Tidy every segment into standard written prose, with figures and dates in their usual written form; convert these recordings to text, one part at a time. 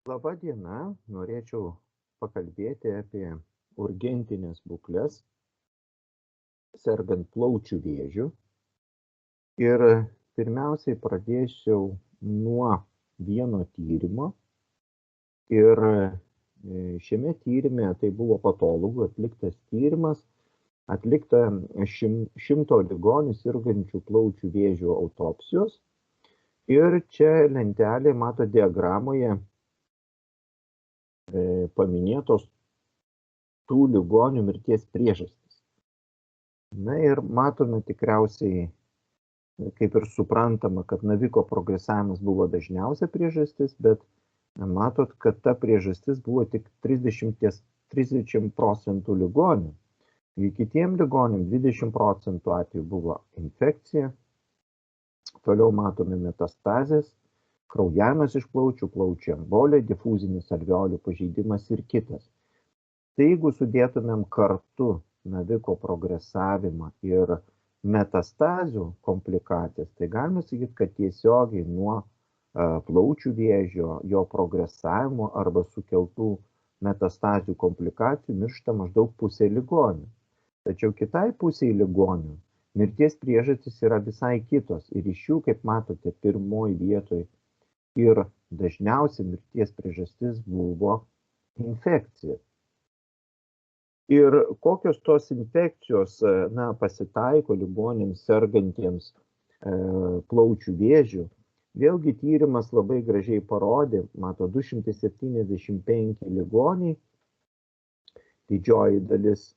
Labą dieną, norėčiau pakalbėti apie urgentinės būkles, sergant plaučių vėžiu. Ir pirmiausiai pradėčiau nuo vieno tyrimo. Ir šiame tyrime tai buvo patologų atliktas tyrimas, atlikta 100 ligonių sirgančių plaučių vėžių autopsijos. Ir čia lentelė, mato diagramoje, paminėtos tų ligonių mirties priežastys. Na ir matome tikriausiai, kaip ir suprantama, kad naviko progresavimas buvo dažniausia priežastis, bet matot, kad ta priežastis buvo tik 30% ligonių. Ir kitiem ligoniam 20% atveju buvo infekcija. Toliau matome metastazės, kraujavimas iš plaučių, plaučių embolija, difuzinis alveolių pažeidimas ir kitas. Tai jeigu sudėtumėm kartu naviko progresavimą ir metastazių komplikacijas, tai galime sakyti, kad tiesiogiai nuo plaučių vėžio, jo progresavimo arba sukeltų metastazių komplikacijų miršta maždaug pusė ligonių. Tačiau kitai pusiai ligonių mirties priežastys yra visai kitos ir iš jų, kaip matote, pirmoji vietoje ir dažniausia mirties priežastis buvo infekcija. Ir kokios tos infekcijos pasitaiko ligoniams sergantiems plaučių vėžių, vėlgi tyrimas labai gražiai parodė, mato 275 ligoniai, didžioji dalis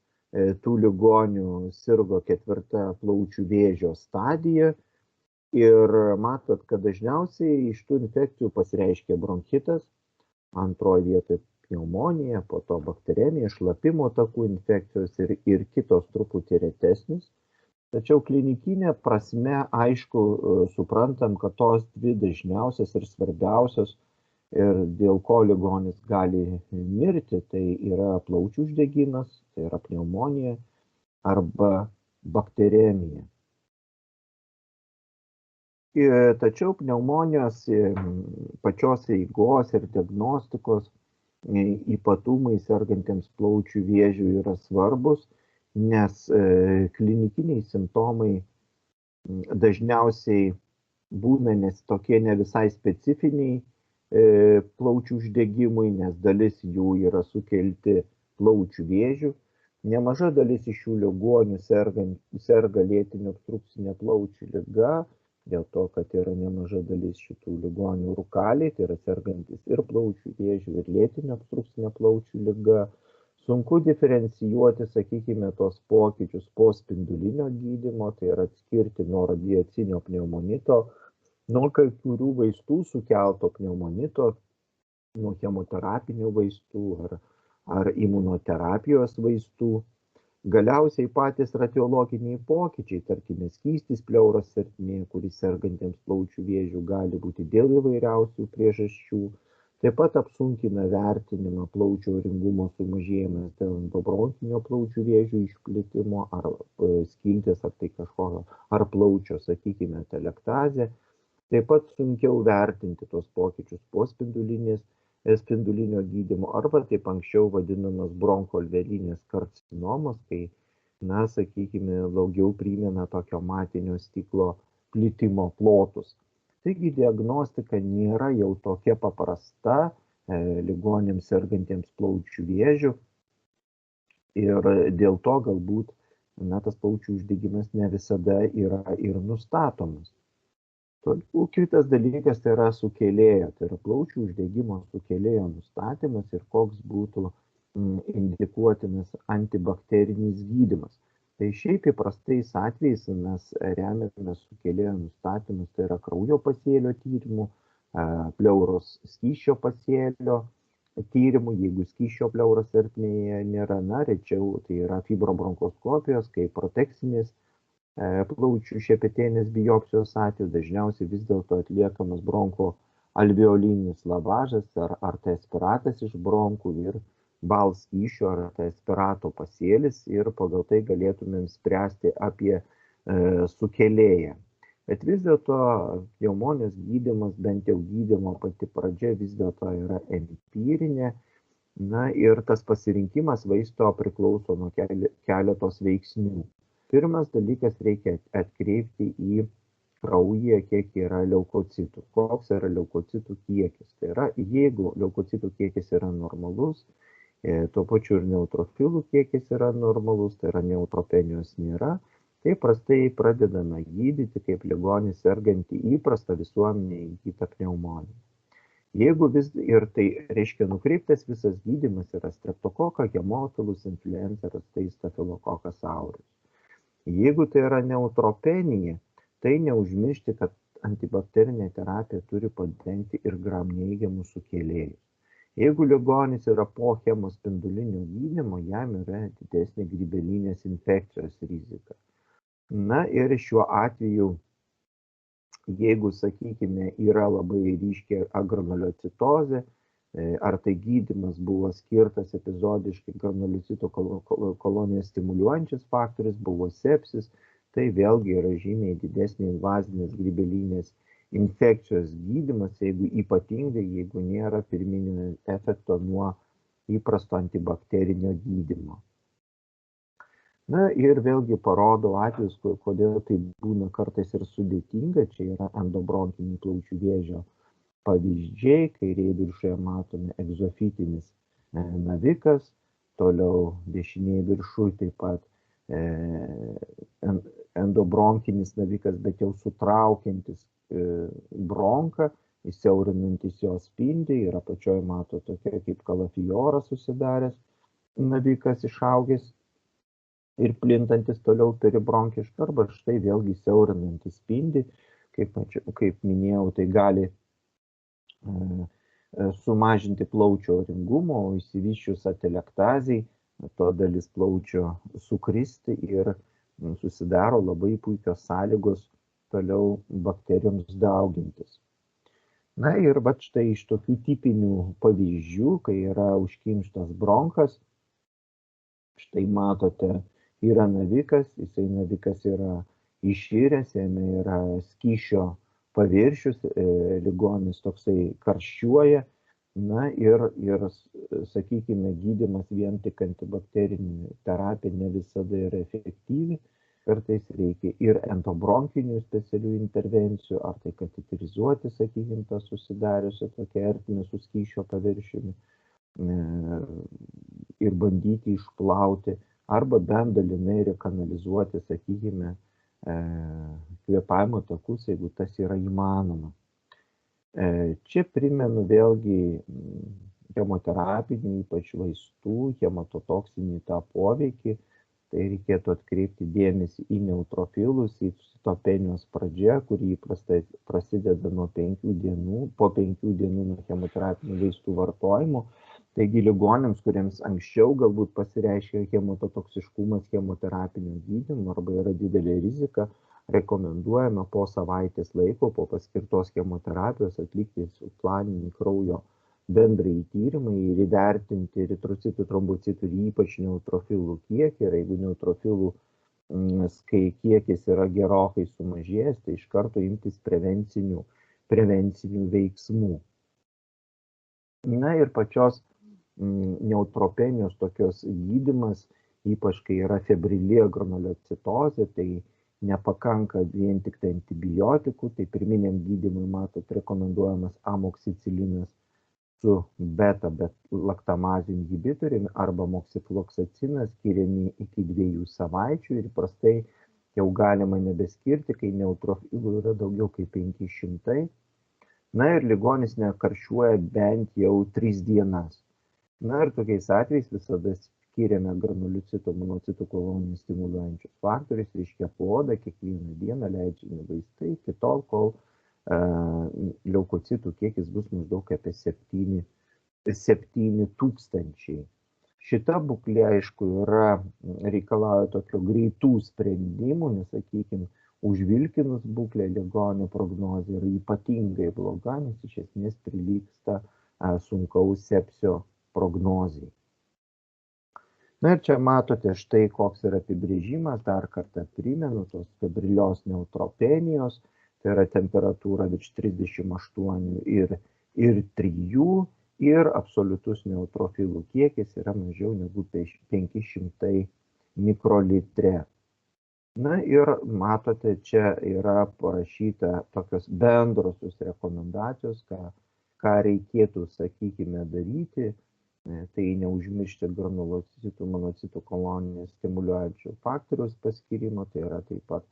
tų ligonių sirgo 4. plaučių vėžio stadija ir matot, kad dažniausiai iš tų infekcijų pasireiškia bronchitas, antroje vietoje pneumonija, po to bakteremija, šlapimo takų infekcijos ir kitos truputį retesnis. Tačiau klinikinė prasme, aišku, suprantam, kad tos dvi dažniausias ir svarbiausios ir dėl ko ligonis gali mirti, tai yra plaučių uždegimas, tai yra pneumonija arba bakteremija. Tačiau pneumonijos pačios eigos ir diagnostikos ypatumai sergantiems plaučių vėžių yra svarbus, nes klinikiniai simptomai dažniausiai būna tokie ne visai specifiniai plaučių uždegimui, nes dalis jų yra sukelti plaučių vėžių. Nemaža dalis iš šių ligonių serga lėtinė obstrukcinė plaučių liga, dėl to, kad yra nemaža dalis šitų ligonių rūkaliai, tai yra sergantis ir plaučių vėžių, ir lėtinė obstrukcinė plaučių liga. Sunku diferencijuoti, sakykime, tos pokyčius po spindulinio gydymo, tai yra atskirti nuo radiacinio pneumonito, nuo kai kurių vaistų sukelto pneumonito, nuo chemoterapinių vaistų ar imunoterapijos vaistų. Galiausiai patys radiologiniai pokyčiai, tarkime, skystis pleuros ertmėje, kuris sergantiems plaučių vėžių gali būti dėl įvairiausių priežasčių, taip pat apsunkina vertinimą plaučių auringumo sumažėjimas dėl endobronchinio plaučių vėžių išplitimo ar skilties ar tai kažkokio, ar plaučio, sakykime, telektazė. Taip pat sunkiau vertinti tos pokyčius po spindulinio gydymo arba taip anksčiau vadinamas bronchoalveolinės karcinomos, kai, sakykime, daugiau primena tokio matinio stiklo plitimo plotus. Taigi diagnostika nėra jau tokia paprasta ligoniams sergantiems plaučių vėžių ir dėl to galbūt tas plaučių uždegimas ne visada yra ir nustatomas. Kitas dalykas tai yra sukėlėjo, tai yra plaučių uždegimo sukėlėjo nustatymas ir koks būtų indikuotinas antibakterinis gydymas. Tai šiaip įprastais atvejais mes remiamės sukėlėjo nustatymus, tai yra kraujo pasėlio tyrimų, pleuros skysčio pasėlio tyrimų, jeigu skysčio pleuros ertmėje nėra, rečiau tai yra fibrobronchoskopijos, kaip protekcinės plaučių šepetėnės biopsijos atveju dažniausiai vis dėlto atliekamas bronchoalveolinis lavažas ar tai aspiratas iš bronchų ir bal skysčio ar tai aspirato pasėlis ir pagal tai galėtumėm spręsti apie sukėlėją. Bet vis dėlto pneumonijos gydymas, bent jau gydymo pati pradžia vis dėlto yra empirinė. Na ir tas pasirinkimas vaisto priklauso nuo keletos veiksnių. Pirmas dalykas, reikia atkreipti į kraujyje, kiek yra leukocitų. Koks yra leukocitų kiekis. Tai yra, jeigu leukocitų kiekis yra normalus, tuo pačiu ir neutrofilų kiekis yra normalus, tai yra neutropenijos nėra, tai prastai pradedame gydyti kaip ligonį sergantį įprastą visuomenėje įgytą pneumoniją. Jeigu ir tai reiškia nukreiptas visas gydymas yra streptokokas, hemofilus, influenza, tai stafilokokas aureus. Jeigu tai yra neutropenija, tai neužmiršti, kad antibakterinė terapija turi padengti ir gram neigiamus sukėlėjus. Jeigu ligonis yra po chemospindulinio gydymo, jam yra didesnė grybelinės infekcijos rizika. Na ir šiuo atveju, jeigu, sakykime, yra labai ryškia agranulocitozė, ar tai gydymas buvo skirtas epizodiškai granulocitų kolonijas stimuliuojančias faktorius, buvo sepsis, tai vėlgi yra žymiai didesnė invazinės grybelinės infekcijos gydymas, ypatingai jeigu nėra pirminio efekto nuo įprasto antibakterinio gydymo. Na ir vėlgi parodo atvejus, kodėl tai būna kartais ir sudėtinga. Čia yra endobronkinių plaučių vėžio pavyzdžiai, kairėje viršuje matome egzofitinis navikas, toliau dešinėje viršuje taip pat endobronkinis navikas, bet jau sutraukiantis bronką, įsiaurinantis jo spindį, ir apačioje mato tokia kaip kalafioras susidaręs navikas išaugęs ir plintantis toliau peribronkiškai, arba štai vėlgi siaurinantis spindį, kaip minėjau, tai gali sumažinti plaučio oringumą, o išsivysčius atelektazei, to dalis plaučio sukristi ir susidaro labai puikios sąlygos toliau bakterijoms daugintis. Na ir va štai iš tokių tipinių pavyzdžių, kai yra užkimštas bronchas, štai matote, yra navikas, jisai navikas yra iširęs, jame yra skysčio paviršius, ligonis toksai karščiuoja, na ir sakykime, gydymas vien tik antibakterinė terapija ne visada yra efektyvi, kartais reikia ir endobronkinių specialių intervencijų, ar tai kateterizuoti, sakykime, tą susidariusią tokią ertmę su skysčio paviršiumi ir bandyti išplauti, arba bent dalinai rekanalizuoti, sakykime, kvėpavimo takus, jeigu tas yra įmanoma. Čia primenu vėlgi chemoterapinį, ypač vaistų, hematotoksinį tą poveikį, tai reikėtų atkreipti dėmesį į neutrofilus, į citopenijos pradžią, kuri įprastai prasideda nuo 5 dienų, po 5 dienų nuo chemoterapinių vaistų vartojimo. Taigi ligoniams, kuriems anksčiau galbūt pasireiškia hematotoksiškumas chemoterapinio gydymo arba yra didelė rizika, rekomenduojame po savaitės laiko, po paskirtos chemoterapijos atlikti planinį kraujo bendrąjį tyrimą ir įvertinti eritrocitų, trombocitų ir ypač neutrofilų kiekį. Ir jeigu neutrofilų kiekis yra gerokai sumažėjęs, tai iš karto imtis prevencinių veiksmų. Na ir pačios neutropenijos tokios gydymas, ypač kai yra febrilija granulocitozė, tai nepakanka vien tik tai antibiotikų, tai pirminiam gydymui, matot, rekomenduojamas amoksicilinas su beta-laktamazių inhibitoriumi arba moksifloksациnas, skiriami iki 2 savaičių ir prastai jau galima nebeskirti, kai neutrofilų yra daugiau kaip 500. Na ir ligonis nekarščiuoja bent jau 3 dienas. Na ir tokiais atvejais visada skiriame granulocitų, monocitų kolonijų stimuliuojančius faktorius, reiškia podą, kiekvieną dieną leidžiami vaistai, iki tol, kol leukocitų kiekis bus maždaug apie 7 000. Šita būklė, aišku, reikalauja tokio greitų sprendimų, nes, sakykime, užvilkinus būklę ligonio prognozė yra ypatingai bloga, nes iš esmės prilygsta sunkaus sepsio prognozijai. Na ir čia matote štai koks yra apibrėžimas, dar kartą primenu, tos febrilios neutropenijos, tai yra temperatūra virš 38 ir 3, ir absoliutus neutrofilų kiekis yra mažiau negu 500 mikrolitre. Na ir matote, čia yra parašyta tokios bendrosios rekomendacijos, ką reikėtų, sakykime, daryti. Tai neužmiršti granulocitų, monocitų kolonijos stimuliuojančių faktoriaus paskyrimo, tai yra taip pat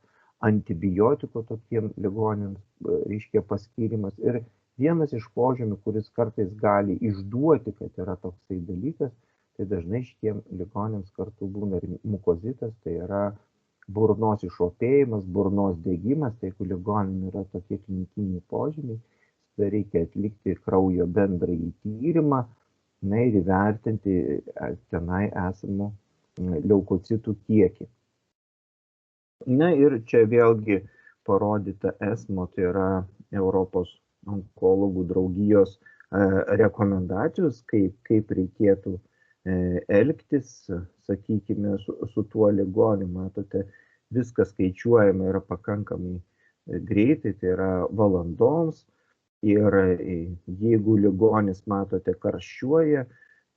antibiotikų tokiem ligoniams, reiškia, paskirimas. Ir vienas iš požymių, kuris kartais gali išduoti, kad yra toksai dalykas, tai dažnai šitiem ligoniams kartu būna ir mukozitas, tai yra burnos išopėjimas, burnos degimas. Tai jeigu ligonim yra tokie klinikiniai požymiai, tai reikia atlikti kraujo bendrąjį tyrimą, na ir įvertinti tenai esamų leukocitų kiekį. Na ir čia vėlgi parodyta ESMO, tai yra Europos onkologų draugijos rekomendacijos, kaip reikėtų elgtis, sakykime, su tuo ligoniu. Matote, viskas skaičiuojama yra pakankamai greitai, tai yra valandoms. Ir jeigu ligonis, matote, karščiuoja,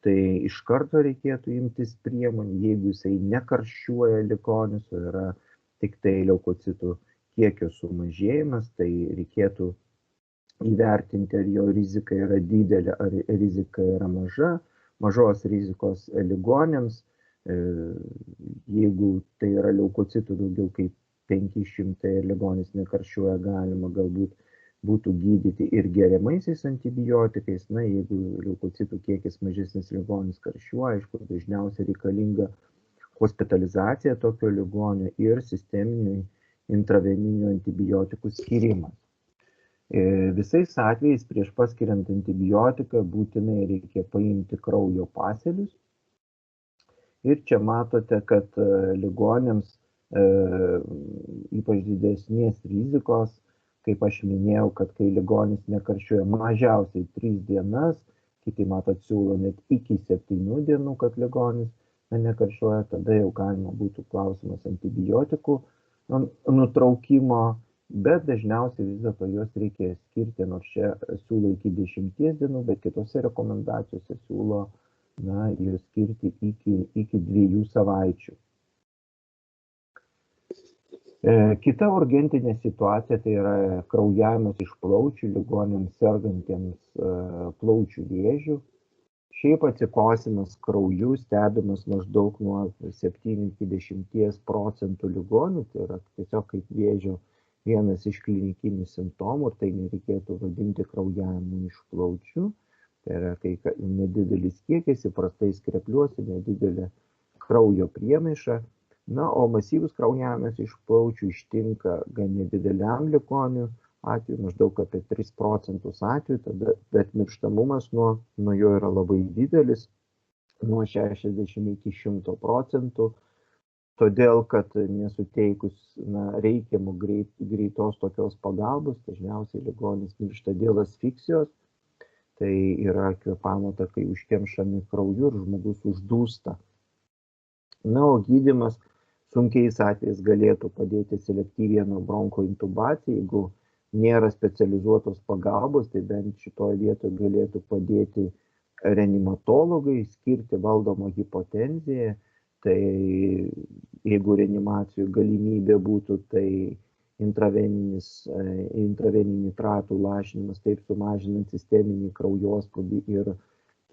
tai iš karto reikėtų imtis priemonių. Jeigu jisai nekarščiuoja ligonis, o yra tik tai leukocitų kiekio sumažėjimas, tai reikėtų įvertinti, ar jo rizika yra didelė, ar rizika yra maža. Mažos rizikos ligonėms, jeigu tai yra leukocitų daugiau kaip 500 ir ligonis nekarščiuoja, galima galbūt būtų gydyti ir geriamaisiais antibiotikais. Na, jeigu leukocitų kiekis mažesnis, ligonis karščiuoja, aišku, dažniausiai reikalinga hospitalizacija tokio ligonio ir sisteminių intraveninių antibiotikų skirimas. Visais atvejais prieš paskiriant antibiotiką būtinai reikia paimti kraujo pasėlius. Ir čia matote, kad ligonėms ypač didesnės rizikos, kaip aš minėjau, kad kai ligonis nekarščiuoja mažiausiai 3 dienas, kiti, matot, siūlo net iki 7 dienų, kad ligonis nekarščiuoja, tada jau galima būtų klausimas antibiotikų nutraukimo, bet dažniausiai vis dėlto juos reikia skirti, nors čia siūlo iki 10 dienų, bet kitose rekomendacijose siūlo juos skirti iki 2 savaičių. Kita urgentinė situacija, tai yra kraujavimas iš plaučių ligonėms sergantiems plaučių vėžių. Šiaip atsikosimas krauju stebimas maždaug nuo 7 iki 10% ligonių, tai yra tiesiog kaip vėžio vienas iš klinikinių simptomų, ir tai nereikėtų vadinti kraujavimu iš plaučių. Tai yra, kai nedidelis kiekis, įprastai skrepliuosi, nedidelė kraujo priemaiša. Na, o masyvus kraujavimas iš plaučių ištinka gan nedideliam ligonių atveju, maždaug apie 3% atveju, bet mirštamumas nuo jo yra labai didelis, nuo 60 iki 100%, todėl kad nesuteikus reikiamų greitos tokios pagalbos, dažniausiai ligonis miršta dėl asfiksijos, tai yra kvėpavimo takai užkemšami krauju ir žmogus uždūsta. Na, o gydymas sunkiais atvejais galėtų padėti selektyviai nuo broncho intubacijai. Jeigu nėra specializuotos pagalbos, tai bent šitoje vietoje galėtų padėti reanimatologai, skirti valdomą hipotenziją. Tai jeigu reanimacijų galimybė būtų, tai intraveninį nitratų lašinimas, taip sumažinant sisteminį kraujospūdį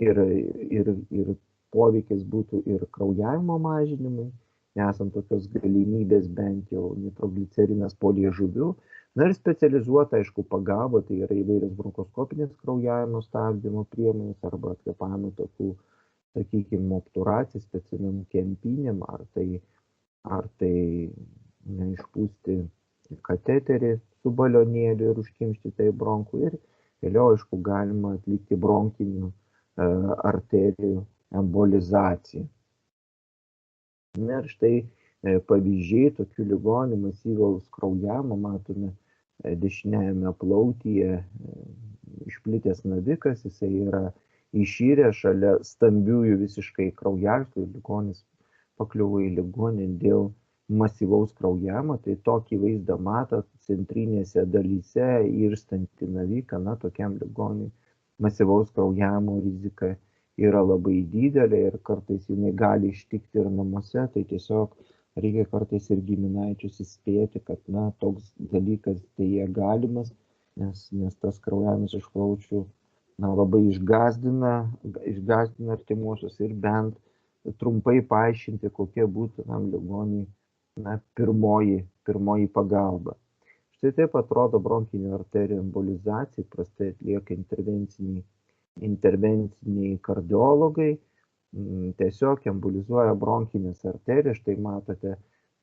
ir poveikis būtų ir kraujavimo mažinimui. Nesant tokios galimybės, bent jau nitroglicerinas po liežuviu. Na ir specializuota, aišku, pagalba, tai yra įvairios bronchoskopinės kraujavimo stabdymo priemonės arba kvėpavimo takų, sakykime, obturacija specialiam kempinėm, ar tai išpūsti kateterį su balionėliu ir užkimšti tai bronchų. Ir vėliau, aišku, galima atlikti bronchinių arterijų embolizaciją. Na ir štai pavyzdžiai tokių ligonių masyvaus kraujavimo matome dešiniajame plautyje išplitęs navikas, jisai yra išyręs šalia stambiųjų visiškai kraujagyslių, ligonis pakliuvo į ligoninę dėl masyvaus kraujavimo, tai tokį vaizdą matot centrinėse dalyse irstantį naviką, na, tokiam ligoniui masyvaus kraujavimo rizika yra labai didelė ir kartais jinai gali ištikti ir namuose, tai tiesiog reikia kartais ir giminaičius įspėti, kad, na, toks dalykas dėja galimas, nes tas kraujavimas iš plaučių, na, labai išgąsdina artimuosius ir bent trumpai paaiškinti, kokia būtų tam ligoniui, na, pirmoji pagalba. Štai taip atrodo bronchinių arterijų embolizacija, prastai atlieka intervenciniai kardiologai, tiesiog embolizuoja bronchinės arterijas, štai matote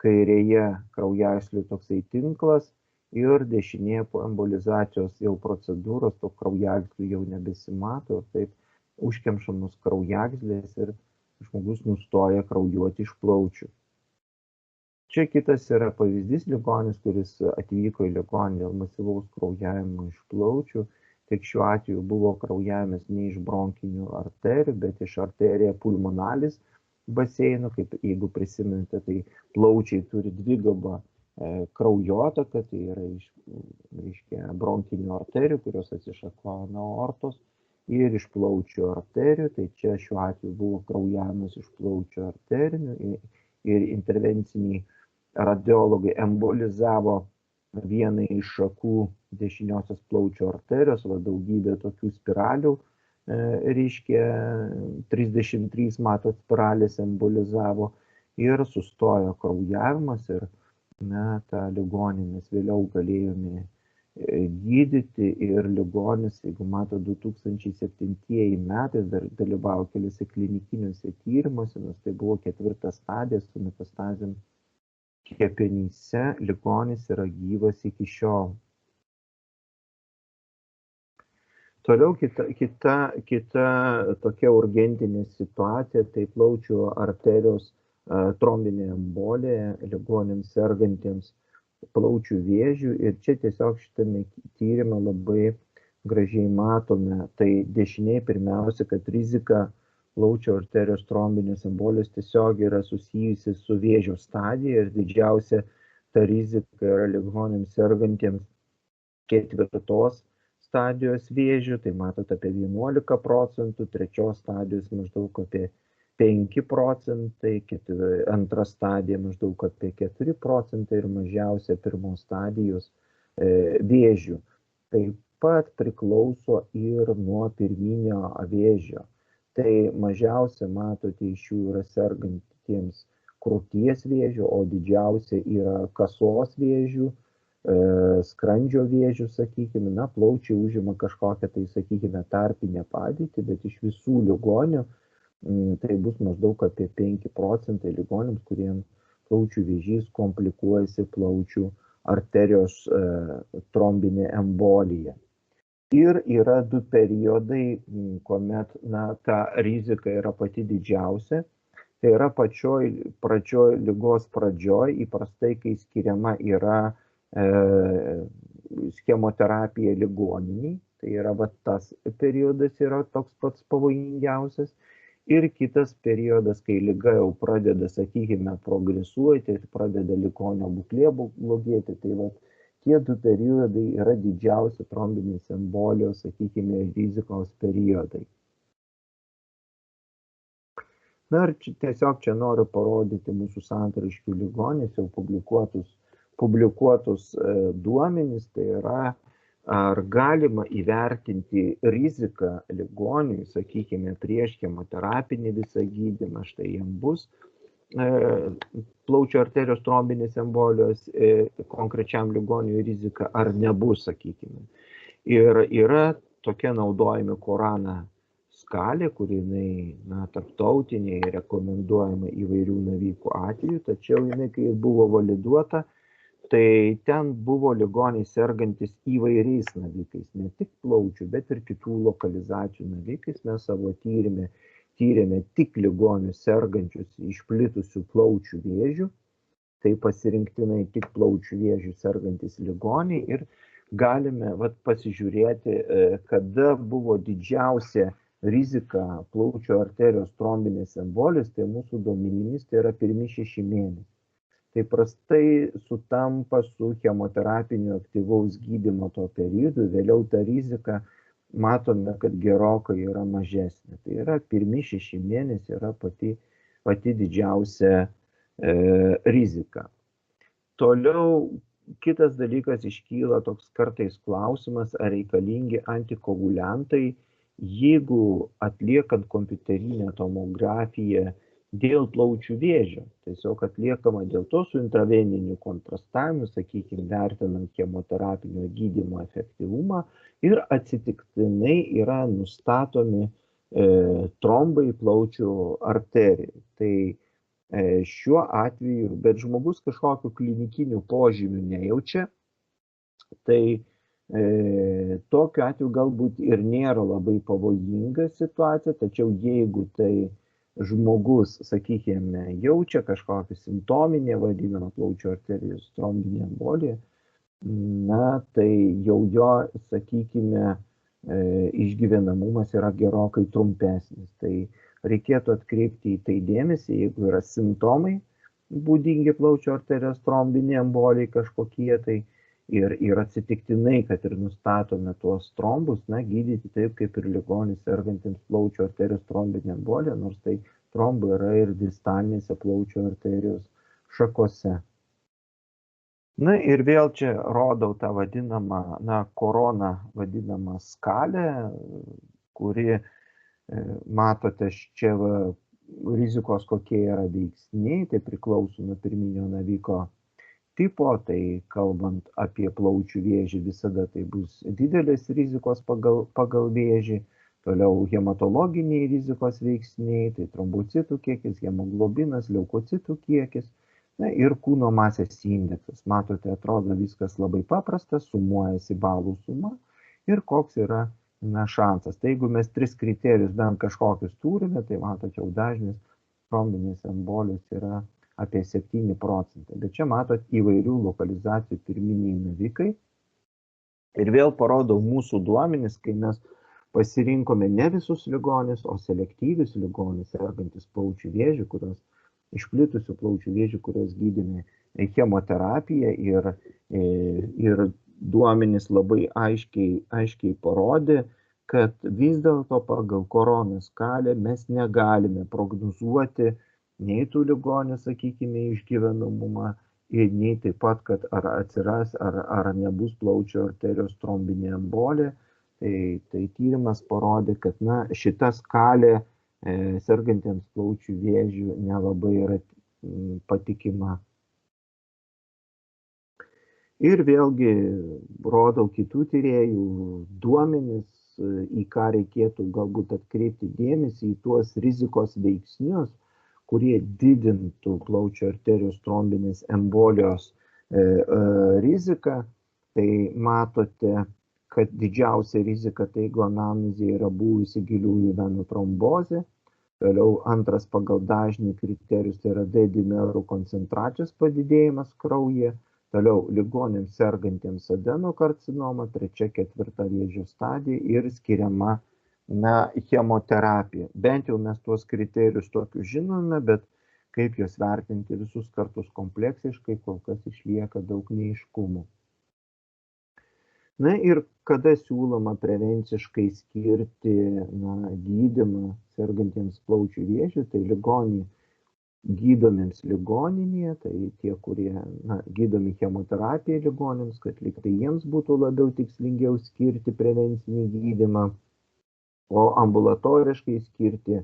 kairėje kraujagyslių toksai tinklas ir dešinėje po embolizacijos jau procedūros to kraujagyslių jau nebesimato, taip užkemšamos kraujagyslės ir žmogus nustoja kraujuoti iš plaučių. Čia kitas yra pavyzdys ligonis, kuris atvyko į ligoninę dėl masyvaus kraujavimo iš plaučių. Tik šiuo atveju buvo kraujavimas ne iš bronchinių arterijų, bet iš arterija pulmonalis baseinų, kaip jeigu prisiminate, tai plaučiai turi dvigubą kraujotaką, tai yra iš bronchinių arterijų, kurios atsišakoja nuo aortos, ir iš plaučių arterijų, tai čia šiuo atveju buvo kraujavimas iš plaučių arterijų ir intervenciniai radiologai embolizavo vieną iš šakų dešiniosios plaučių arterijos, daugybė tokių spiralių, reiškia 33 matot spiralės embolizavo ir sustojo kraujavimas ir, na, tą ligonį mes vėliau galėjome gydyti ir ligonis, jeigu mato 2007 metais dar dalyvavo keliuose klinikiniuose tyrimuose, nes tai buvo 4 stadija su metastazėm kepenyse, ligonis yra gyvas iki šiol. Toliau kita tokia urgentinė situacija, tai plaučių arterijos trombinė embolija ligoniams sergantiems plaučių vėžių ir čia tiesiog šitame tyrime labai gražiai matome, tai dešiniai pirmiausia, kad rizika plaučių arterijos trombinės embolijos tiesiog yra susijusi su vėžio stadija ir didžiausia ta rizika yra ligoniams sergantiems 4 stadijos vėžių, tai matote apie 11%, 3 stadijos maždaug apie 5%, 2 stadija maždaug apie 4% ir mažiausia 1 stadijos vėžių. Taip pat priklauso ir nuo pirminio vėžio. Tai mažiausia, matote, iš jų yra sergantiems krūties vėžių, o didžiausia yra kasos vėžių, skrandžio vėžių, sakykime, na, plaučiai užima kažkokią, tai, sakykime, tarpinę padėtį, bet iš visų ligonių tai bus maždaug apie 5% ligoniams, kuriems plaučių vėžys komplikuojasi plaučių arterijos trombinė embolija. Ir yra 2 periodai, kuomet, na, ta rizika yra pati didžiausia. Tai yra pačioj lygos pradžioj, įprastai, kai skiriama yra chemoterapija ligoniniai, tai yra tas periodas yra toks pats pavojingiausias. Ir kitas periodas, kai liga jau pradeda, sakykime, progresuoti, pradeda ligonio būklė blogėti, tai tie 2 periodai yra didžiausi trombinės embolijos, sakykime, rizikos periodai. Na ir tiesiog čia noriu parodyti mūsų Santariškių ligoninės jau publikuotus duomenis, tai yra, ar galima įvertinti riziką ligoniui, sakykime, prieš chemoterapinį visą gydymą, štai jam bus plaučių arterijos trombinės embolijos konkrečiam ligoniui rizika ar nebus, sakykime. Ir yra tokia naudojami Korana skalė, kuri tarptautinė rekomenduojama įvairių navikų atveju, tačiau jinai, kai buvo validuota, tai ten buvo ligoniai sergantis įvairiais navikais, ne tik plaučių, bet ir kitų lokalizacijų navikais. Mes savo tyrėme tik ligonius sergančius išplitusių plaučių vėžių, tai pasirinktinai tik plaučių vėžių sergantis ligoniai ir galime pasižiūrėti, kada buvo didžiausia rizika plaučių arterijos trombinės embolijos, tai mūsų duomenimis tai yra pirmi 6 mėnesiai. tai prastai sutampa su chemoterapiniu aktyvaus gydymo tuo periodu, vėliau ta rizika matome, kad gerokai yra mažesnė. Tai yra pirmi 6 mėnesiai yra pati didžiausia rizika. Toliau kitas dalykas iškyla toks kartais klausimas, ar reikalingi antikoaguliantai, jeigu atliekant kompiuterinę tomografiją dėl plaučių vėžio. Tiesiog atliekama dėl to su intraveniniu kontrastavimu, sakykime, vertinant chemoterapinio gydymo efektyvumą ir atsitiktinai yra nustatomi trombai plaučių arterijai. Tai šiuo atveju, bet žmogus kažkokių klinikinių požymių nejaučia, tai tokiu atveju galbūt ir nėra labai pavojinga situacija, tačiau jeigu tai žmogus, sakykime, jaučia kažkokią simptominę vadinamą plaučių arterijos trombinę emboliją, na, tai jau jo, sakykime, išgyvenamumas yra gerokai trumpesnis. Tai reikėtų atkreipti į tai dėmesį, jeigu yra simptomai būdingi plaučių arterijos trombinė embolija kažkokie tai ir atsitiktinai, kad ir nustatome tuos trombus, na, gydyti taip, kaip ir ligonis sergantiems plaučių arterijos trombinė embolija, nors tai trombai yra ir distalinėse plaučių arterijos šakose. Na ir vėl čia rodau tą vadinamą, korona vadinamą skalę, kuri matote čia rizikos kokie yra veiksniai, tai priklauso nuo pirminio naviko tipo, tai kalbant apie plaučių vėžį visada tai bus didelės rizikos pagal vėžį, toliau hematologiniai rizikos veiksniai, tai trombocitų kiekis, hemoglobinas, leukocitų kiekis, na, ir kūno masės indeksas. Matote, atrodo viskas labai paprasta, sumuojasi balų suma ir koks yra šansas. Tai jeigu mes 3 kriterijus bent kažkokius turime, tai matote, jau dažnis trombinės embolijos yra apie 7%. Bet čia matot įvairių lokalizacijų pirminiai navikai. Ir vėl parodau mūsų duomenis, kai mes pasirinkome ne visus ligonius, o selektyvius ligonius, sergantis plaučių vėžių, išplitusių plaučių vėžių, kurios gydėme chemoterapija ir duomenys labai aiškiai parodė, kad vis dėlto pagal koronos skalę mes negalime prognozuoti nei tų ligonių, sakykime, išgyvenamumą, nei taip pat, kad ar atsiras, ar nebus plaučių arterijos trombinė embolija. Tai tyrimas parodė, kad šita skalė sergantiems plaučių vėžių nelabai yra patikima. Ir vėlgi rodau kitų tyrėjų duomenis, į ką reikėtų galbūt atkreipti dėmesį, į tuos rizikos veiksnius, kurie didintų plaučių arterijos trombinės embolijos riziką. Tai matote, kad didžiausia rizika, tai jeigu anamnezėje yra buvusi giliųjų venų trombozė. Toliau antras pagal dažnį kriterijus, tai yra D dimerų koncentracijos padidėjimas kraujyje. Toliau ligoniams sergantiems adenokarcinoma, 3-4 vėžio stadija ir skiriama chemoterapija. Bent jau mes tuos kriterijus tokius žinome, bet kaip juos vertinti visus kartus kompleksiškai, kol kas išlieka daug neaiškumų. Na ir kada siūloma prevenciškai skirti gydymą sergantiems plaučių vėžių, tai ligoniai gydomiems ligoninėje, tai tie, kurie gydomi chemoterapija ligoniams, kad liktai jiems būtų labiau tikslingiau skirti prevencinį gydymą, o ambulatoriškai skirti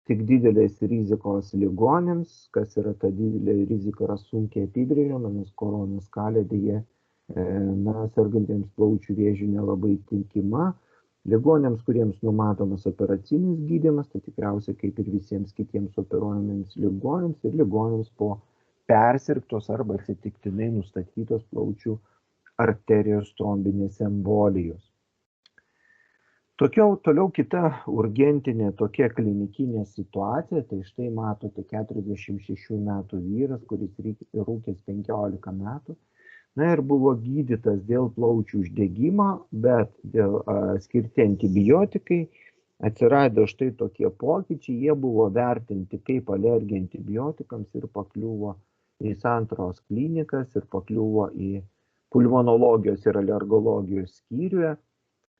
tik didelės rizikos ligoniams, kas yra ta didelė rizika, yra sunkiai apibrėžiama, nes koronos skalė deja sergantiems plaučių vėžių nelabai tinkima. Ligoniams, kuriems numatomas operacinis gydymas, tai tikriausiai kaip ir visiems kitiems operuojamiems ligoniams ir ligoniams po persirgtos arba atsitiktinai nustatytos plaučių arterijos trombinės embolijos. Toliau kita urgentinė tokia klinikinė situacija, tai štai matote 46 metų vyras, kuris rūkęs 15 metų. Ir buvo gydytas dėl plaučių uždegimo, bet dėl skirti antibiotikai atsirado štai tokie pokyčiai, jie buvo vertinti kaip alergija antibiotikams ir pakliuvo į santaros klinikas ir pakliuvo į pulmonologijos ir alergologijos skyriuje,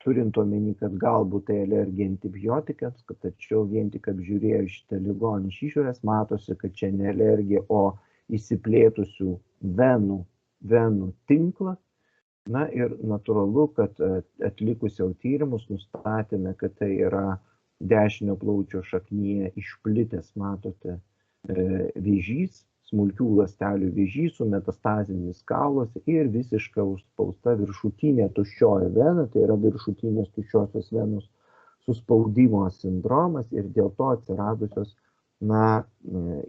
turint omeny, kad galbūt tai alergija antibiotikams, kad tačiau vien tik apžiūrėjo šitą ligonį iš išorės, matosi, kad čia ne alergija, o įsiplėtusių venų tinklas. Na ir natūralu, kad atlikus jau tyrimus nustatėme, kad tai yra dešinio plaučio šaknyje išplitęs, matote, vėžys, smulkių ląstelių vėžys su metastazėmis kauluose ir visiškai užspausta viršutinė tuščioji vena, tai yra viršutinės tuščiosios venos suspaudimo sindromas ir dėl to atsiradusios,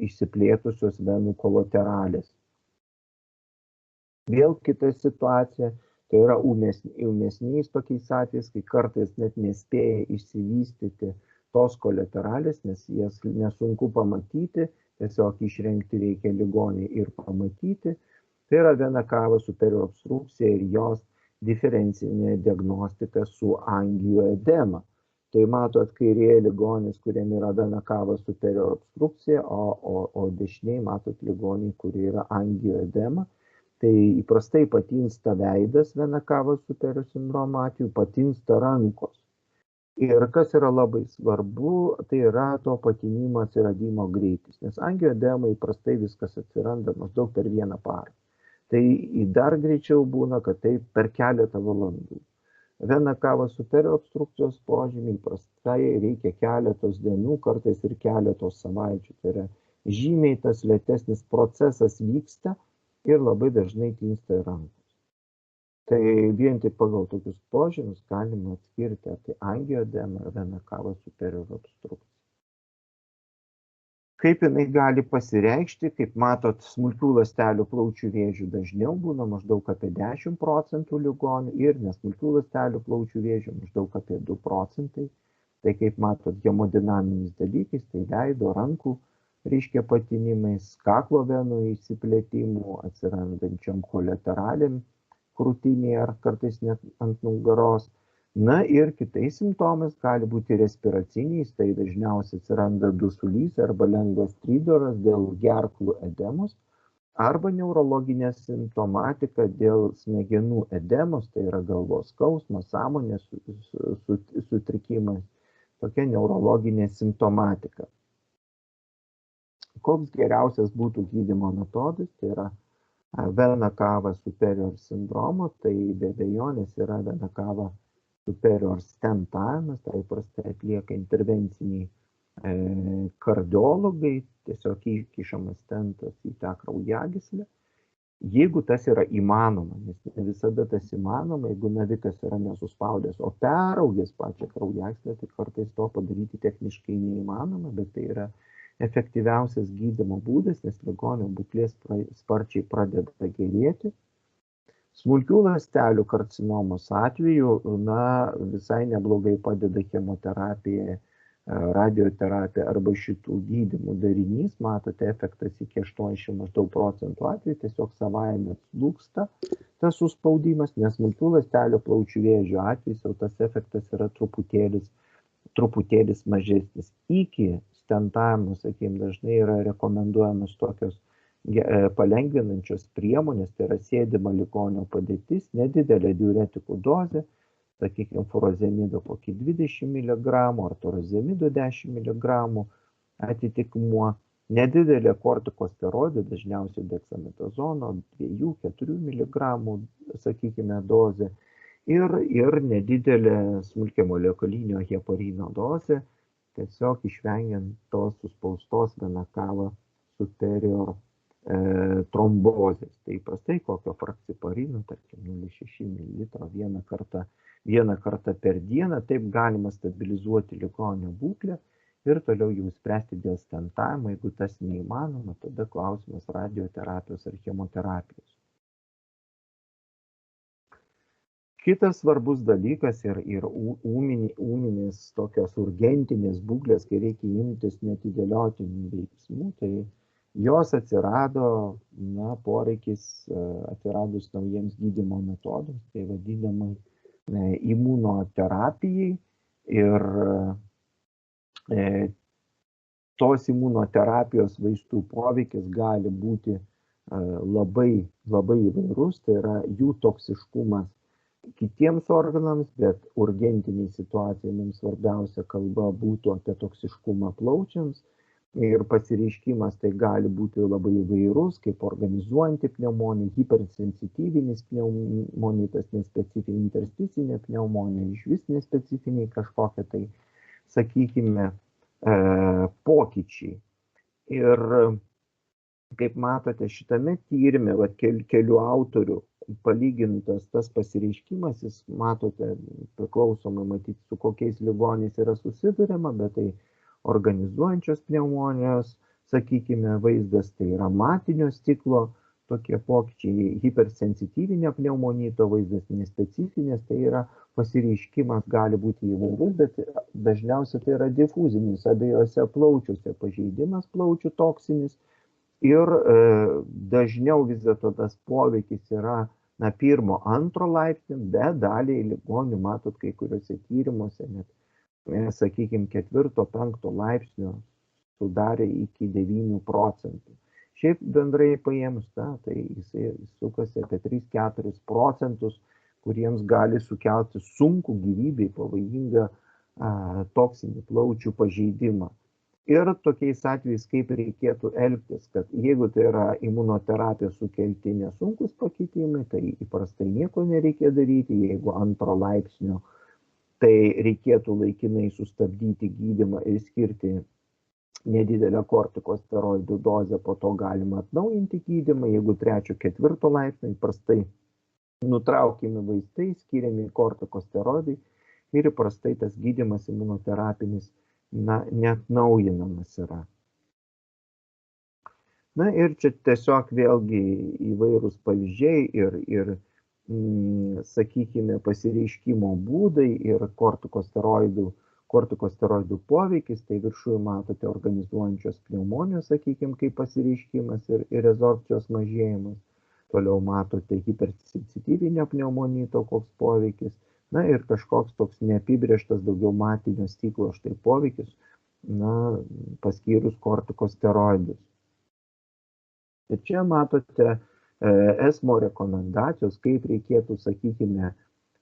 išsiplėtusios venų kolateralės. Vėl kita situacija, tai yra ūmesniais tokiais atvejais, kai kartais net nespėja išsivystyti tos kolateralės, nes jas nesunku pamatyti, tiesiog išrengti reikia ligonį ir pamatyti. Tai yra vena cava superior obstrukcija ir jos diferencinė diagnostika su angioedema. Tai matot kairėje ligonis, kuriam yra vena cava superior obstrukcija, o dešiniai matot ligonį, kuri yra angioedema. Tai įprastai patinsta veidas vena cava superior sindromo atveju, patinsta rankos. Ir kas yra labai svarbu, tai yra to patinimo atsiradimo greitis, nes angioedema įprastai viskas atsiranda maždaug per 1 parą. Tai dar greičiau būna, kad tai per keletą valandų. Vena cava superior obstrukcijos požymiai įprastai reikia keletos dienų, kartais ir keletos savaičių. Tai yra žymiai tas lėtesnis procesas vyksta ir labai dažnai tinsta rankos. Tai vien tik pagal tokius požymius galima atskirti, ar tai angioedema ar vena cava superior obstrukcija. Kaip jinai gali pasireikšti, kaip matot, smulkių ląstelių plaučių vėžių dažniau būna maždaug apie 10% ligonių ir nesmulkių ląstelių plaučių vėžių maždaug apie 2%. Tai kaip matot, hemodinaminiais dalykais, tai veido, rankų, reiškia patinimais, kaklo venų įsiplėtimų, atsirandančiam kolateralėm krūtinėje ar kartais net ant nugaros. Na ir kitais simptomais gali būti respiraciniais, tai dažniausiai atsiranda dusulys arba lengvas tridoras dėl gerklų edemos arba neurologinė simptomatika dėl smegenų edemos, tai yra galvos skausmas, sąmonės sutrikimas, tokia neurologinė simptomatika. Koks geriausias būtų gydymo metodas, tai yra vena cava superior sindromo, tai be abejonės yra vena cava superior stentavimas, tai įprastai atlieka intervenciniai kardiologai, tiesiog įkišamas stentas į tą kraujagyslę. Jeigu tas yra įmanoma, nes ne visada tas įmanoma, jeigu navikas yra nesuspaudęs, o peraugęs pačią kraujagyslę, tai kartais to padaryti techniškai neįmanoma, bet tai yra efektyviausias gydymo būdas, nes ligonio būklė sparčiai pradeda gerėti. Smulkių ląstelių karcinomos atveju visai neblogai padeda chemoterapija, radioterapija arba šitų gydymų darinys. Matote, efektas iki 80% atveju tiesiog savaime atslūgsta tas suspaudimas, nes smulkių ląstelių plaučių vėžio atvejais jau tas efektas yra truputėlis mažesnis. Iki stentavimo, sakykime, dažnai yra rekomenduojamos tokios palengvinančios priemonės, tai yra sėdima ligonio padėtis, nedidelė diuretikų dozė, sakykime, furozemido kokį 20 mg ar torozemido 10 mg atitikmuo, nedidelė kortikosteroidų, dažniausiai deksametazono 2-4 mg, sakykime, dozė ir nedidelė smulkiamolekulinio heparino dozė, tiesiog išvengiant tos suspaustos vena cava superior trombozės. Tai įprastai kokio fraksiparino, tarkim 0,6 ml vieną kartą per dieną, taip galima stabilizuoti ligonio būklę ir toliau jau spręsti dėl stentavimo. Jeigu tas neįmanoma, tada klausimas radioterapijos ar chemoterapijos. Kitas svarbus dalykas ir ūminės tokios urgentinės būklės, kai reikia imtis neatidėliotinių veiksmų, tai jos atsirado, poreikis atsiradus naujiems gydymo metodams, tai vadinamai imunoterapijai, ir tos imunoterapijos vaistų poveikis gali būti labai įvairus, tai yra jų toksiškumas kitiems organams, bet urgentiniai situacijai mums svarbiausia kalba būtų apie toksiškumą plaučiams. Ir pasireiškimas tai gali būti labai įvairus, kaip organizuojanti pneumonija, hipersensityvinis pneumonitas, nespecifinė intersticinė pneumonija, išvis nespecifiniai kažkokie tai, sakykime, pokyčiai. Ir kaip matote, šitame tyrime, kelių autorių palygintas tas pasireiškimas, jis matote, priklausomai matyti, su kokiais ligoniais yra susiduriama, bet tai organizuojančios pneumonijos, sakykime, vaizdas, tai yra matinio stiklo tokie pokyčiai, hipersensityvinio pneumonito vaizdas, nespecifinės, tai yra pasireiškimas gali būti įvairus, bet dažniausiai tai yra difuzinis, abiejose plaučiuose pažeidimas plaučių toksinis ir dažniau vis dėlto tas poveikis yra pirmo, antro laipsnio, bet daliai ligonių, matot, kai kuriuose tyrimuose net sakykime, 4-5 laipsnio sudarė iki 9%. Šiaip bendrai paėmus, tai jisai sukasi apie 3-4%, kuriems gali sukelti sunkų gyvybei pavojingą toksinį plaučių pažeidimą. Ir tokiais atvejais kaip reikėtų elgtis, kad jeigu tai yra imunoterapijos sukelti nesunkus pakitimai, tai įprastai nieko nereikia daryti, jeigu antro laipsnio, tai reikėtų laikinai sustabdyti gydymą ir skirti nedidelę kortikosteroidų dozę, po to galima atnaujinti gydymą, jeigu 3-4 laipsnio, įprastai nutraukiami vaistai, skiriami kortikosteroidai ir įprastai tas gydymas imunoterapinis neatnaujinamas yra. Ir čia tiesiog vėlgi įvairūs pavyzdžiai ir sakykime, pasireiškimo būdai ir kortikosteroidų poveikis, tai viršuje matote organizuojančios pneumonijos, sakykime, kaip pasireiškimas ir rezorpcijos mažėjimas. Toliau matote hipersensityvinio pneumonito koks poveikis. Ir kažkoks toks neapibrėžtas daugiau matinio stiklo štai poveikis, paskyrus kortikosteroidus. Ir čia matote ESMO rekomendacijos, kaip reikėtų, sakykime,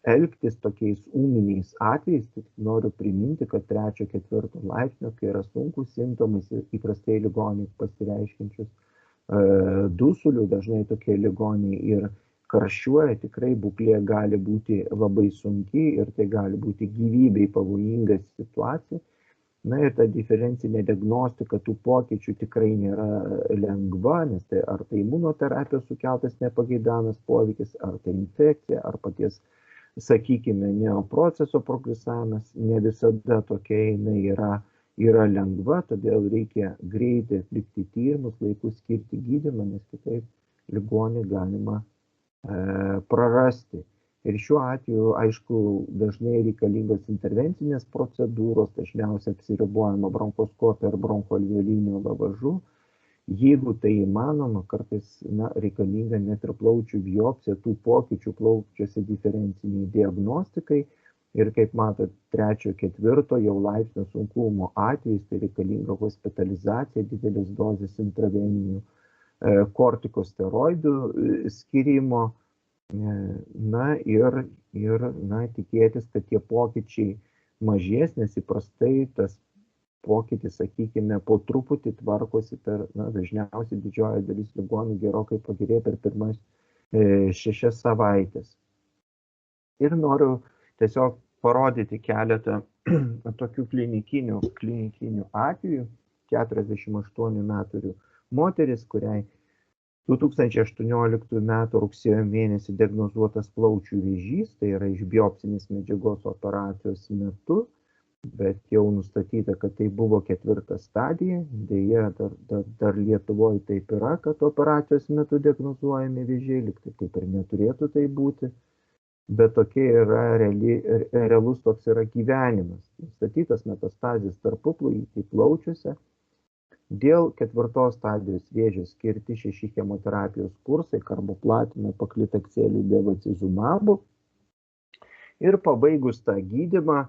elgtis tokiais ūminiais atvejais. Tik noriu priminti, kad 3-4 laipsnio, kai yra sunkus simptomais, įprastai ligoniai pasireiškiančius dusulių, dažnai tokie ligoniai ir karščiuoja, tikrai būklė gali būti labai sunki ir tai gali būti gyvybei pavojinga situacija. Ir ta diferencinė diagnostika tų pokyčių tikrai nėra lengva, nes tai ar tai imunoterapijos sukeltas nepageidamas poveikis, ar tai infekcija, ar paties, sakykime, neoproceso progresavimas, ne visada tokia jinai yra lengva, todėl reikia greitai atlikti tyrimus, laiku skirti gydymą, nes kitaip ligonį galima prarasti. Ir šiuo atveju, aišku, dažnai reikalingos intervencinės procedūros, dažniausiai apsiribojama bronchoskopija ar bronchoalveoliniu lavažu. Jeigu tai įmanoma, kartais reikalinga net ir plaučių biopsija, tų pokyčių plaučiuose diferenciniai diagnostikai. Ir kaip matot, 3-4 jau laipsnio sunkumo atvejais, tai reikalinga hospitalizacija, didelis dozės intraveninių kortikosteroidų skirimo, ir tikėtis, kad tie pokyčiai mažės, nes įprastai tas pokytis, sakykime, po truputį tvarkosi per, dažniausiai didžioji dalis ligonių gerokai pagerėja per pirmas 6 savaitės. Ir noriu tiesiog parodyti keletą tokių klinikinių atvejų. 48 metų moteris, kuriai 2018 metų rugsėjo mėnesį diagnozuotas plaučių vėžys, tai yra iš biopsinės medžiagos operacijos metu, bet jau nustatyta, kad tai buvo 4 stadija. Deja, dar Lietuvoje taip yra, kad operacijos metu diagnozuojami vėžiai, lyg tai kaip ir neturėtų tai būti, bet tokia yra realus toks yra gyvenimas. Nustatytas metastazės tarpuplaučiuose plaučiuose. Dėl 4 stadijos vėžio skirti 6 chemoterapijos kursai karboplatino, paklitakseliu, bevacizumabo. Ir pabaigus tą gydymą,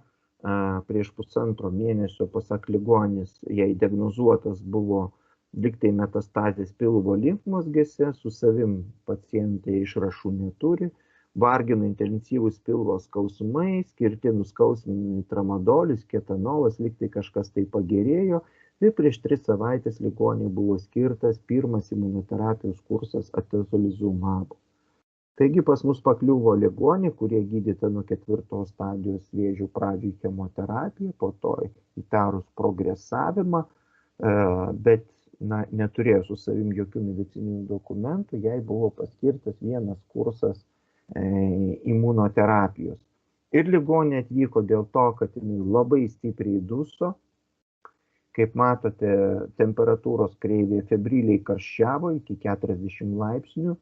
prieš 1,5 mėnesio, pasak ligoninės, jai diagnozuotas buvo liktai metastazės pilvo limfmazgėse, su savim pacientai išrašų neturi, vargina intensyvūs pilvo skausmai, skirti nuskausminami tramadolis, ketanolas, liktai kažkas tai pagerėjo. Ir prieš 3 savaitės ligoniai buvo skirtas pirmas imunoterapijos kursas atezolizumabu. Taigi pas mus pakliuvo ligoniai, kurie gydyta nuo 4 stadijos vėžių pradžioj chemoterapija, po to įtarus progresavimą, bet neturėjo su savim jokių medicininių dokumentų, jai buvo paskirtas vienas kursas imunoterapijos. Ir ligonė atvyko dėl to, kad jinai labai stipriai duso. Kaip matote, temperatūros kreivė febriliai karščiavo iki 40 laipsnių,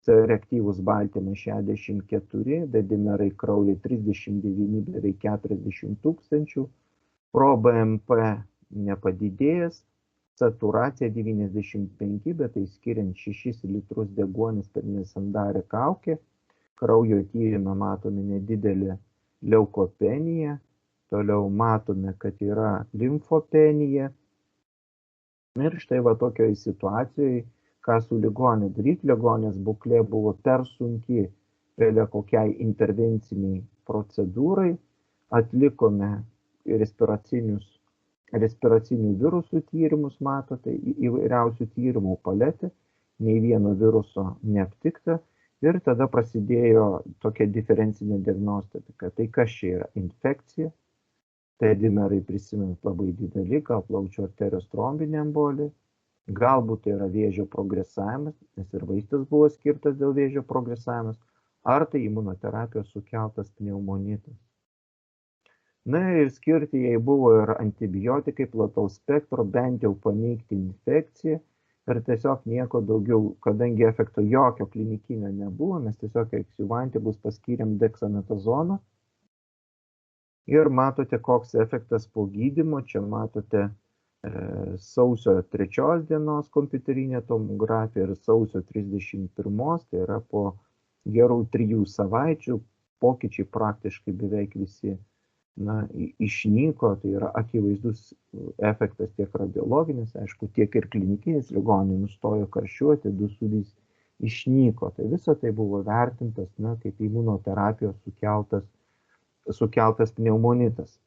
C-reaktyvus baltymas 64, dedimerai kraujai 39, beveik 40 tūkstančių, pro BMP nepadidėjęs, saturacija 95, bet tai skiriant 6 litrus deguonis per nesandarę kaukę, kraujo tyrimą matome nedidelę leukopeniją, toliau matome, kad yra limfopenija. Ir štai va tokioje situacijoje, ką su ligonė daryti, ligonės būklė buvo per sunki kokiai intervenciniai procedūrai, atlikome respiracinių virusų tyrimus, matote, įvairiausių tyrimų paletė, nei vieno viruso neaptikta. Ir tada prasidėjo tokia diferencinė diagnostika. Tai kas čia yra infekcija? Tai dimerai prisimint labai dideli, gal plaučių arterijos trombinė embolija, galbūt tai yra vėžio progresavimas, nes ir vaistas buvo skirtas dėl vėžio progresavimas, ar tai imunoterapijos sukeltas pneumonitas. Na ir skirti jai buvo ir antibiotikai plataus spektro, bent jau paneigti infekciją ir tiesiog nieko daugiau, kadangi efekto jokio klinikinio nebuvo, mes tiesiog eksiuvantibus paskyrėm deksametazoną. Ir matote, koks efektas po gydymo. Čia matote sausio 3 dienos kompiuterinė tomografija ir sausio 31, tai yra po gerų 3 savaičių, pokyčiai praktiškai beveik visi išnyko, tai yra akivaizdus efektas tiek radiologinis, aišku, tiek ir klinikinis, ligoniai nustojo karščiuoti, dusulys išnyko. Tai visa tai buvo vertintas kaip imunoterapijos sukeltas pneumonitas.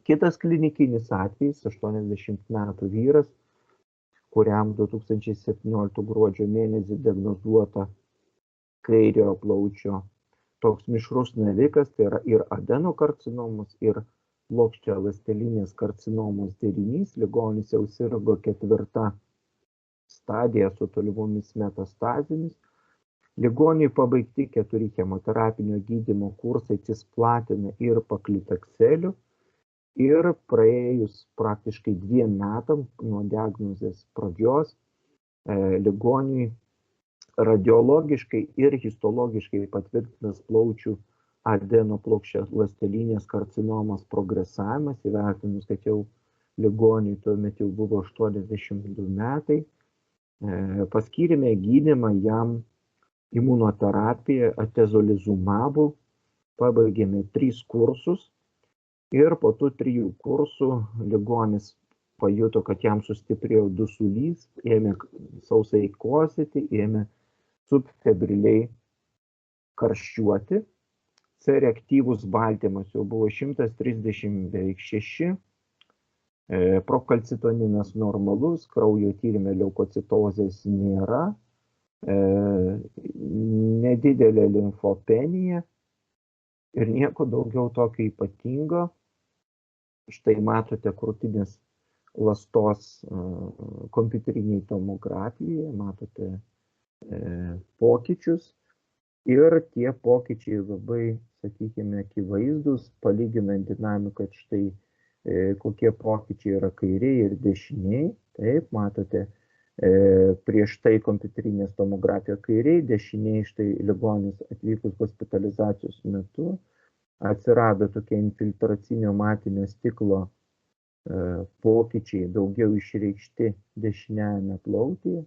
Kitas klinikinis atvejis, 80 metų vyras, kuriam 2017 gruodžio mėnesį diagnozuota kairiojo plaučio toks mišrus navikas, tai yra ir adenokarcinomos, ir plokščialąstelinės karcinomos derinys. Ligonis jau sirgo 4 stadija su tolimomis metastazėmis. Ligoniui pabaigti 4 chemoterapinio gydymo kursai cisplatina ir paklitakseliu. Ir praėjus praktiškai 2 metam nuo diagnozės pradžios, ligoniui radiologiškai ir histologiškai patvirtinas plaučių adenoplokščialąstelinės karcinomos progresavimas, įvertinus, kad jau ligoniui tuomet jau buvo 82 metai. Paskyrėme gydymą jam imunoterapiją atezolizumabu, pabaigėme 3 kursus ir po tų 3 kursų ligonis pajuto, kad jam sustiprėjo dusulys, ėmė sausai kosėti, ėmė subfebriliai karščiuoti. C-reaktyvus baltymas jau buvo 136, prokalcitoninas normalus, kraujo tyrime leukocitozės nėra, nedidelė limfopenija ir nieko daugiau tokio ypatingo. Štai matote krūtinės ląstos kompiuteriniai tomografijai, matote pokyčius ir tie pokyčiai labai, sakykime, akivaizdus, palyginant dinamiką, kad štai kokie pokyčiai yra kairiai ir dešiniai. Taip, matote, prieš tai kompiuterinės tomografija kairiai, dešiniai štai ligonis atvykus hospitalizacijos metu atsirado tokie infiltracinio matinio stiklo pokyčiai daugiau išreikšti dešiniajame plautyje.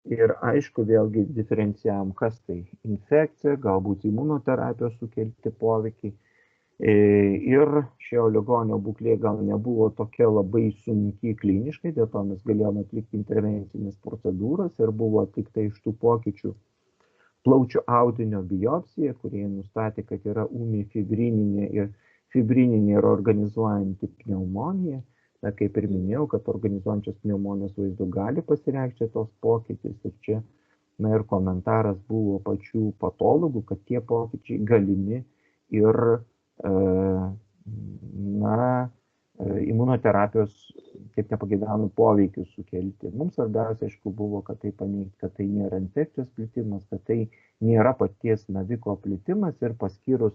Ir aišku, vėlgi diferencijavom, kas tai infekcija, galbūt imunoterapijos sukelti poveikiai. Ir šio ligonio būklė gal nebuvo tokia labai sunki kliniškai, dėl to mes galėjome atlikti intervencinės procedūras ir buvo tik tai iš tų pokyčių plaučių audinio biopsija, kurie nustatė, kad yra ūmi fibrininė ir organizuojanti pneumonija. Na, kaip ir minėjau, kad organizuojančios pneumonijos vaizdu gali pasireikšti tos pokytis ir čia, na ir komentaras buvo pačių patologų, kad tie pokyčiai galimi ir imunoterapijos kaip nepageidaujamų poveikių sukelti. Mums svarbiausia, aišku, buvo, kad tai paneigti, kad tai nėra infekcijos plitimas, kad tai nėra paties naviko plitimas ir paskyrus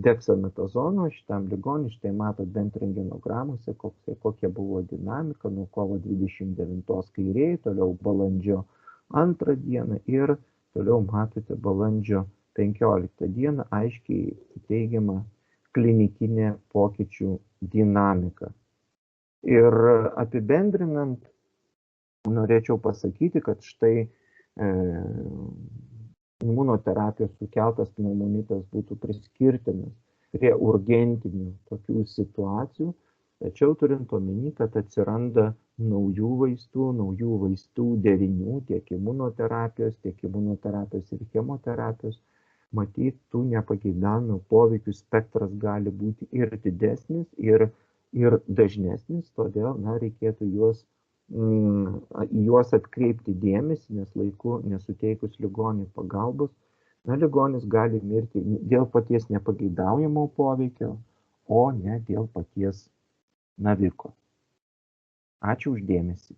dexametazono šitam ligoniui, štai matot bent rentgenogramuose, kokia buvo dinamika nuo kovo 29 kairėje, toliau balandžio 2 dieną ir toliau matote balandžio 15 dieną aiškiai teigiama klinikinė pokyčių dinamika. Ir apibendrinant, norėčiau pasakyti, kad štai imunoterapijos sukeltas pneumonitas būtų priskirtinas prie urgentinių tokių situacijų, tačiau turint omeny, kad atsiranda naujų vaistų derinių, tiek imunoterapijos ir chemoterapijos, matyt, tų nepageidaujamų poveikių spektras gali būti ir didesnis, ir dažnesnis, todėl reikėtų į juos atkreipti dėmesį, nes laiku nesuteikus ligoniui pagalbos, ligonis gali mirti dėl paties nepageidaujamo poveikio, o ne dėl paties naviko. Ačiū už dėmesį.